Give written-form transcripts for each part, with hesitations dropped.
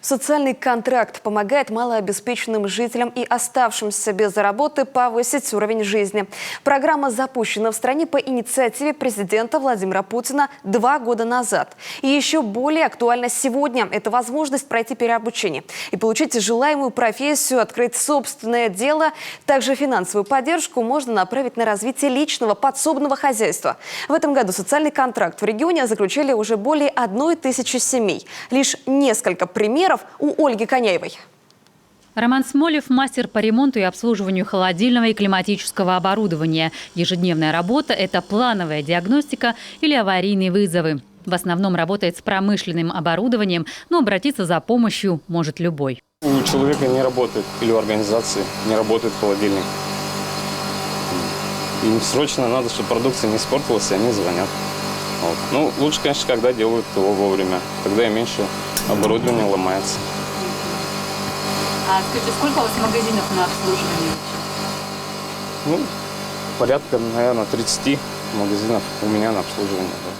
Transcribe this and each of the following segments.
Социальный контракт помогает малообеспеченным жителям и оставшимся без работы повысить уровень жизни. Программа запущена в стране по инициативе президента Владимира Путина 2 года назад. И еще более актуальна сегодня – это возможность пройти переобучение и получить желаемую профессию, открыть собственное дело. Также финансовую поддержку можно направить на развитие личного подсобного хозяйства. В этом году социальный контракт в регионе заключили уже более 1000 семей. Лишь несколько примеров у Ольги Коняевой. Роман Смолев – мастер по ремонту и обслуживанию холодильного и климатического оборудования. Ежедневная работа – это плановая диагностика или аварийные вызовы. В основном работает с промышленным оборудованием, но обратиться за помощью может любой. У человека не работает, или у организации не работает холодильник. Им срочно надо, чтобы продукция не испортилась, и они звонят. Вот. Ну, лучше, конечно, когда делают его вовремя, тогда и меньше оборудование ломается. А скажите, сколько у вас магазинов на обслуживании? Ну, порядка, наверное, 30 магазинов у меня на обслуживание. Да.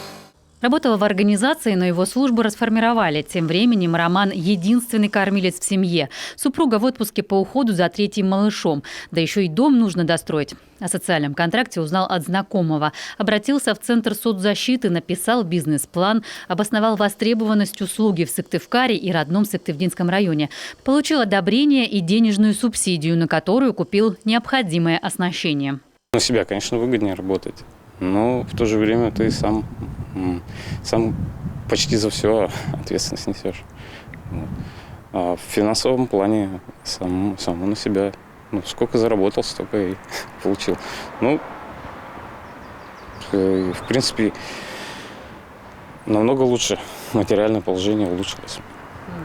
Работал в организации, но его службу расформировали. Тем временем Роман – единственный кормилец в семье. Супруга в отпуске по уходу за 3-м малышом. Да еще и дом нужно достроить. О социальном контракте узнал от знакомого. Обратился в Центр соцзащиты, написал бизнес-план, обосновал востребованность услуги в Сыктывкаре и родном Сыктывдинском районе. Получил одобрение и денежную субсидию, на которую купил необходимое оснащение. На себя, конечно, выгоднее работать. Но в то же время ты сам почти за все ответственность несешь. Вот. А в финансовом плане самому на себя. Ну, сколько заработал, столько и получил. Ну, в принципе, намного лучше. Материальное положение улучшилось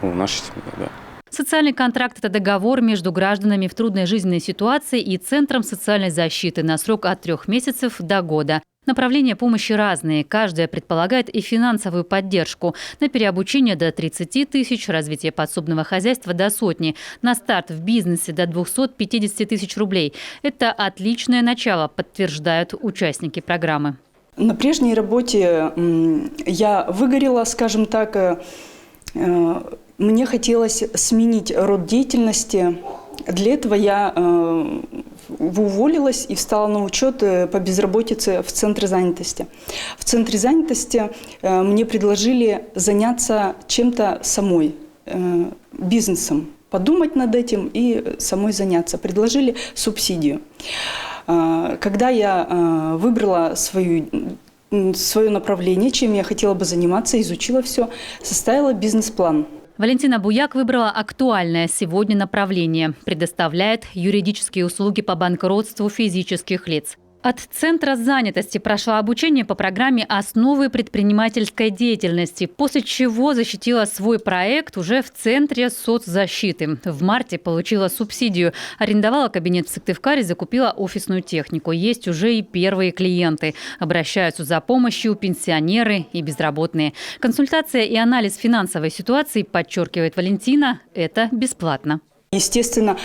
у нашей семьи, да. Социальный контракт – это договор между гражданами в трудной жизненной ситуации и Центром социальной защиты на срок от 3 месяцев до года. Направления помощи разные. Каждая предполагает и финансовую поддержку. На переобучение до 30 тысяч, развитие подсобного хозяйства до 100, на старт в бизнесе до 250 тысяч рублей. Это отличное начало, подтверждают участники программы. На прежней работе я выгорела, скажем так. Мне хотелось сменить род деятельности. Для этого я уволилась и встала на учет по безработице в Центре занятости. В Центре занятости мне предложили заняться чем-то самой, бизнесом, подумать над этим и самой заняться. Предложили субсидию. Когда я выбрала свое направление, чем я хотела бы заниматься, изучила все, составила бизнес-план. Валентина Буяк выбрала актуальное сегодня направление. Предоставляет юридические услуги по банкротству физических лиц. От Центра занятости прошла обучение по программе «Основы предпринимательской деятельности», после чего защитила свой проект уже в Центре соцзащиты. В марте получила субсидию, арендовала кабинет в Сыктывкаре, закупила офисную технику. Есть уже и первые клиенты. Обращаются за помощью пенсионеры и безработные. Консультация и анализ финансовой ситуации, подчеркивает Валентина, это бесплатно. Естественно,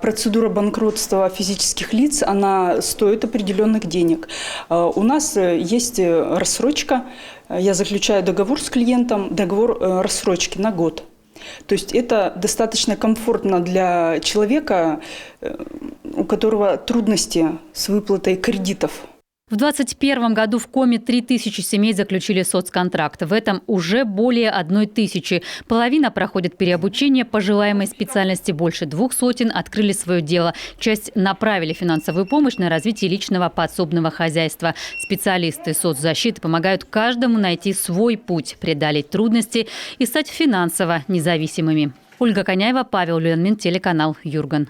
процедура банкротства физических лиц, она стоит определенных денег. У нас есть рассрочка. Я заключаю договор с клиентом, договор рассрочки на год. То есть это достаточно комфортно для человека, у которого трудности с выплатой кредитов. В 2021 году в Коми 3000 семей заключили соцконтракт. В этом уже более 1000. Половина проходит переобучение по желаемой специальности. Больше 200 открыли свое дело. Часть направили финансовую помощь на развитие личного подсобного хозяйства. Специалисты соцзащиты помогают каждому найти свой путь, преодолеть трудности и стать финансово независимыми. Ольга Коняева, Павел Люленмин, телеканал Юрган.